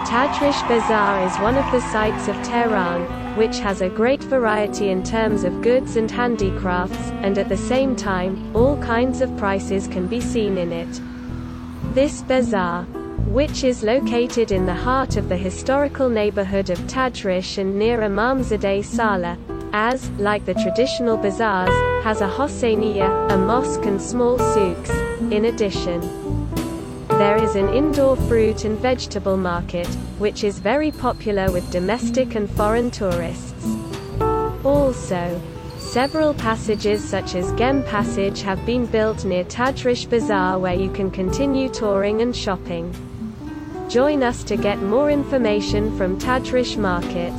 Tadrish Bazaar is one of the sights of Tehran, which has a great variety in terms of goods and handicrafts, and at the same time, all kinds of prices can be seen in it. This bazaar, which is located in the heart of the historical neighborhood of Tadrish and near Imamzadeh Salah, as, like the traditional bazaars, has a Hosseiniya, a mosque and small souks. In addition, there is an indoor fruit and vegetable market, which is very popular with domestic and foreign tourists. Also, several passages such as Gem Passage have been built near Tadrish Bazaar where you can continue touring and shopping. Join us to get more information from Tadrish Market.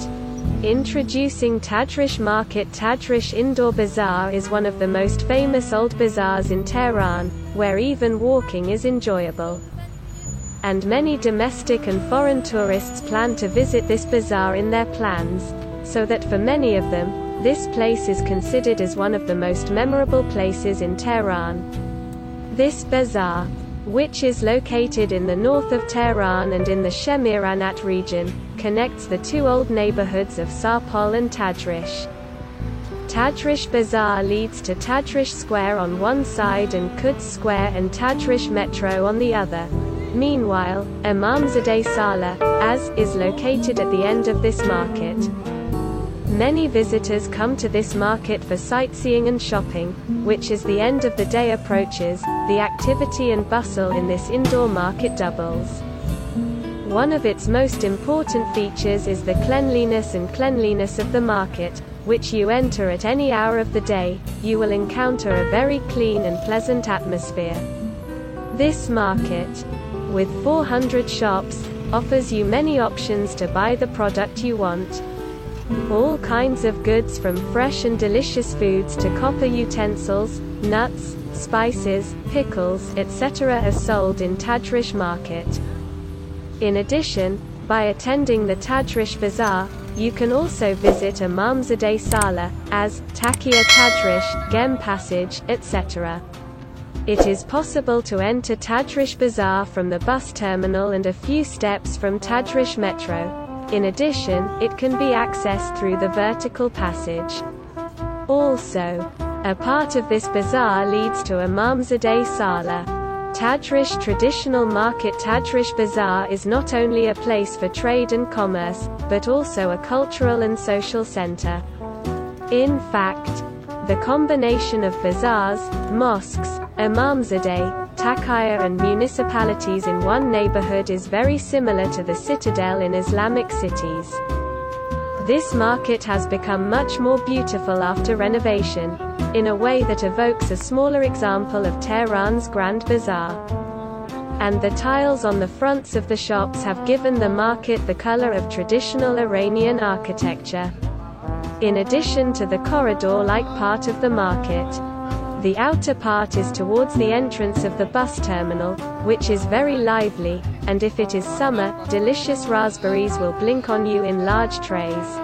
Introducing Tadrish Market. Tadrish Indoor Bazaar is one of the most famous old bazaars in Tehran, where even walking is enjoyable. And many domestic and foreign tourists plan to visit this bazaar in their plans, so that for many of them, this place is considered as one of the most memorable places in Tehran. This bazaar, which is located in the north of Tehran and in the Shemiranat region, connects the two old neighborhoods of Sarpol and Tadrish. Tadrish Bazaar leads to Tadrish Square on one side and Quds Square and Tadrish Metro on the other. Meanwhile, Imamzadeh Salah, is located at the end of this market. Many visitors come to this market for sightseeing and shopping, which as the end of the day approaches, the activity and bustle in this indoor market doubles. One of its most important features is the cleanliness of the market, which you enter at any hour of the day, you will encounter a very clean and pleasant atmosphere. This market, with 400 shops, offers you many options to buy the product you want. All kinds of goods from fresh and delicious foods to copper utensils, nuts, spices, pickles, etc. are sold in Tadrish Market. In addition, by attending the Tadrish Bazaar, you can also visit Imamzadeh Salah, Takia Tadrish, Gem Passage, etc. It is possible to enter Tadrish Bazaar from the bus terminal and a few steps from Tadrish Metro. In addition, it can be accessed through the vertical passage. Also, a part of this bazaar leads to Imamzadeh Salah. Tadrish Traditional Market. Tadrish Bazaar is not only a place for trade and commerce, but also a cultural and social center. In fact, the combination of bazaars, mosques, Imamzadeh, Taqiya and municipalities in one neighborhood is very similar to the citadel in Islamic cities. This market has become much more beautiful after renovation, in a way that evokes a smaller example of Tehran's Grand Bazaar. And the tiles on the fronts of the shops have given the market the color of traditional Iranian architecture. In addition to the corridor-like part of the market, the outer part is towards the entrance of the bus terminal, which is very lively, and if it is summer, delicious raspberries will blink on you in large trays.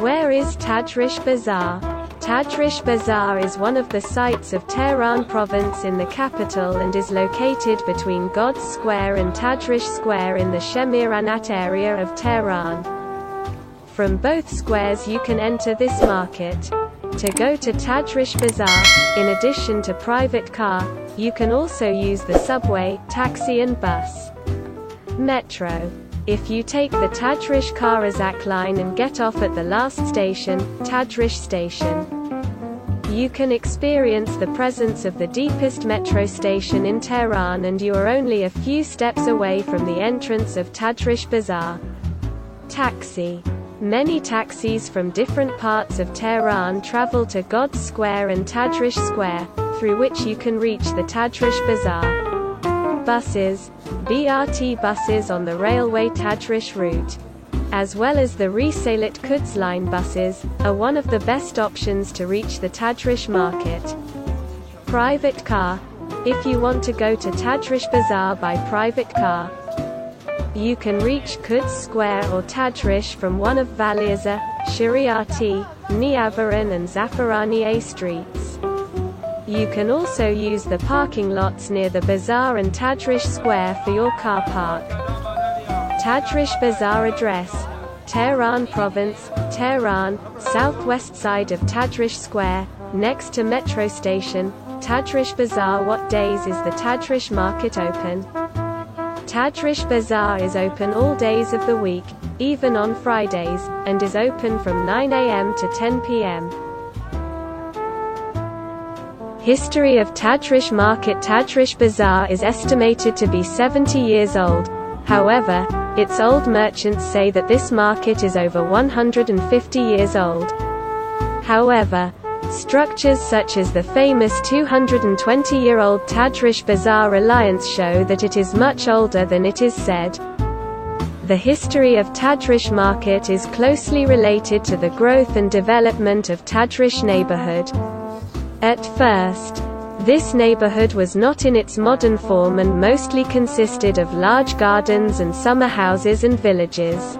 Where is Tadrish Bazaar? Tadrish Bazaar is one of the sites of Tehran province in the capital and is located between Quds Square and Tadrish Square in the Shemiranat area of Tehran. From both squares you can enter this market. To go to Tadrish Bazaar, in addition to private car, you can also use the subway, taxi and bus. Metro. If you take the Tadrish Karazak line and get off at the last station, Tadrish Station, you can experience the presence of the deepest metro station in Tehran and you are only a few steps away from the entrance of Tadrish Bazaar. Taxi. Many taxis from different parts of Tehran travel to Quds Square and Tadrish Square, through which you can reach the Tadrish Bazaar. Buses, BRT buses on the railway Tadrish route, as well as the Risalet Quds line buses, are one of the best options to reach the Tadrish market. Private car. If you want to go to Tadrish Bazaar by private car, you can reach Quds Square or Tadrish from one of Valiaza, Shariati, Niavaran and Zafaraniye streets. You can also use the parking lots near the bazaar and Tadrish Square for your car park. Tajrish Bazaar address: Tehran Province, Tehran, southwest side of Tajrish Square, next to metro station. Tajrish Bazaar. What days is the Tajrish market open? Tajrish Bazaar is open all days of the week, even on Fridays, and is open from 9 a.m. to 10 p.m. History of Tajrish market. Tajrish Bazaar is estimated to be 70 years old. However, its old merchants say that this market is over 150 years old. However, structures such as the famous 220-year-old Tajrish Bazaar Alliance show that it is much older than it is said. The history of Tajrish market is closely related to the growth and development of Tajrish neighborhood. At first, this neighborhood was not in its modern form and mostly consisted of large gardens and summer houses and villages.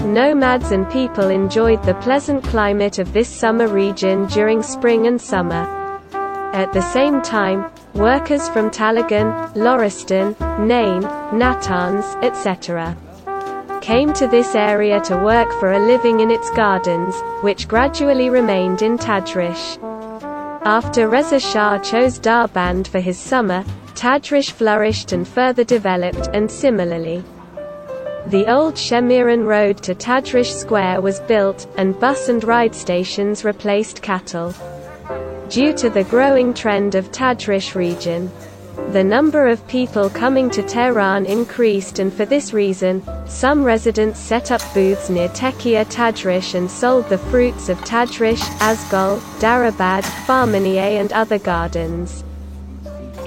Nomads and people enjoyed the pleasant climate of this summer region during spring and summer. At the same time, workers from Talagan, Loristan, Nain, Natanz, etc. came to this area to work for a living in its gardens, which gradually remained in Tajrish. After Reza Shah chose Darband for his summer, Tajrish flourished and further developed, and similarly, the old Shemiran road to Tajrish Square was built, and bus and ride stations replaced cattle. Due to the growing trend of Tajrish region, the number of people coming to Tehran increased, and for this reason, some residents set up booths near Tekia Tajrish and sold the fruits of Tajrish, Asgol, Darabad, Farmaniye and other gardens.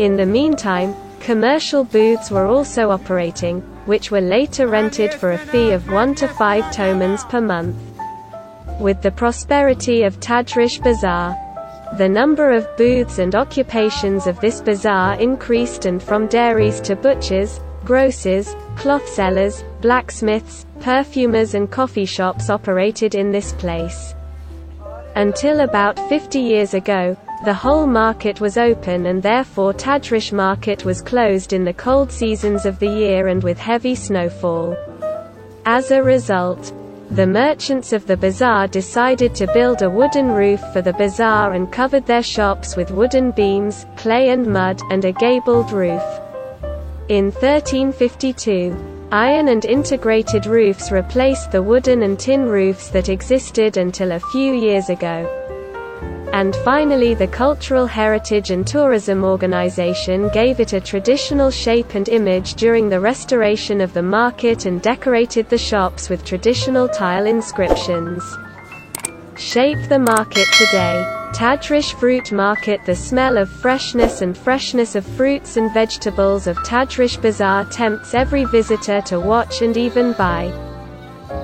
In the meantime, commercial booths were also operating, which were later rented for a fee of 1 to 5 tomans per month. With the prosperity of Tajrish Bazaar, the number of booths and occupations of this bazaar increased, and from dairies to butchers, grocers, cloth sellers, blacksmiths, perfumers and coffee shops operated in this place. Until about 50 years ago, the whole market was open, and therefore Tajrish market was closed in the cold seasons of the year and with heavy snowfall. As a result, the merchants of the bazaar decided to build a wooden roof for the bazaar and covered their shops with wooden beams, clay and mud, and a gabled roof. In 1352, iron and integrated roofs replaced the wooden and tin roofs that existed until a few years ago. And finally, the Cultural Heritage and Tourism Organization gave it a traditional shape and image during the restoration of the market and decorated the shops with traditional tile inscriptions. Shape the market today. Tajrish Fruit Market. The smell of freshness of fruits and vegetables of Tajrish Bazaar tempts every visitor to watch and even buy.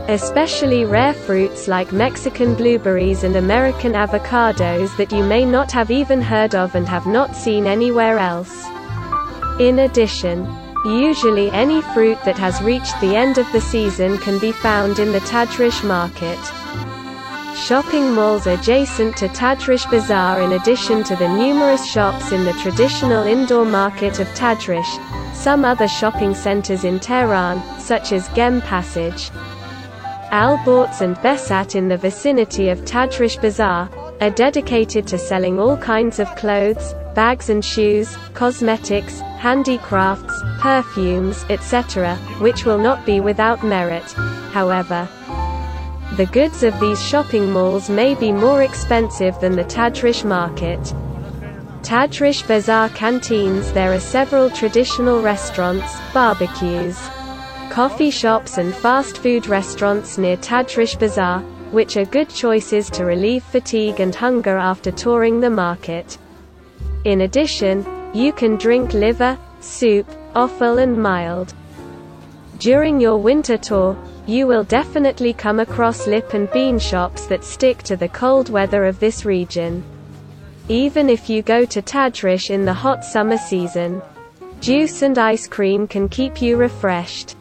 Especially rare fruits like Mexican blueberries and American avocados that you may not have even heard of and have not seen anywhere else. In addition, usually any fruit that has reached the end of the season can be found in the Tajrish market. Shopping malls adjacent to Tajrish Bazaar. In addition to the numerous shops in the traditional indoor market of Tajrish, some other shopping centers in Tehran, such as Gem Passage, Alborz and Besat in the vicinity of Tajrish Bazaar, are dedicated to selling all kinds of clothes, bags and shoes, cosmetics, handicrafts, perfumes, etc., which will not be without merit. However, the goods of these shopping malls may be more expensive than the Tajrish market. Tajrish Bazaar canteens. There are several traditional restaurants, barbecues, coffee shops and fast food restaurants near Tajrish Bazaar, which are good choices to relieve fatigue and hunger after touring the market. In addition, you can drink liver, soup, offal and mild. During your winter tour, you will definitely come across lip and bean shops that stick to the cold weather of this region. Even if you go to Tajrish in the hot summer season, juice and ice cream can keep you refreshed.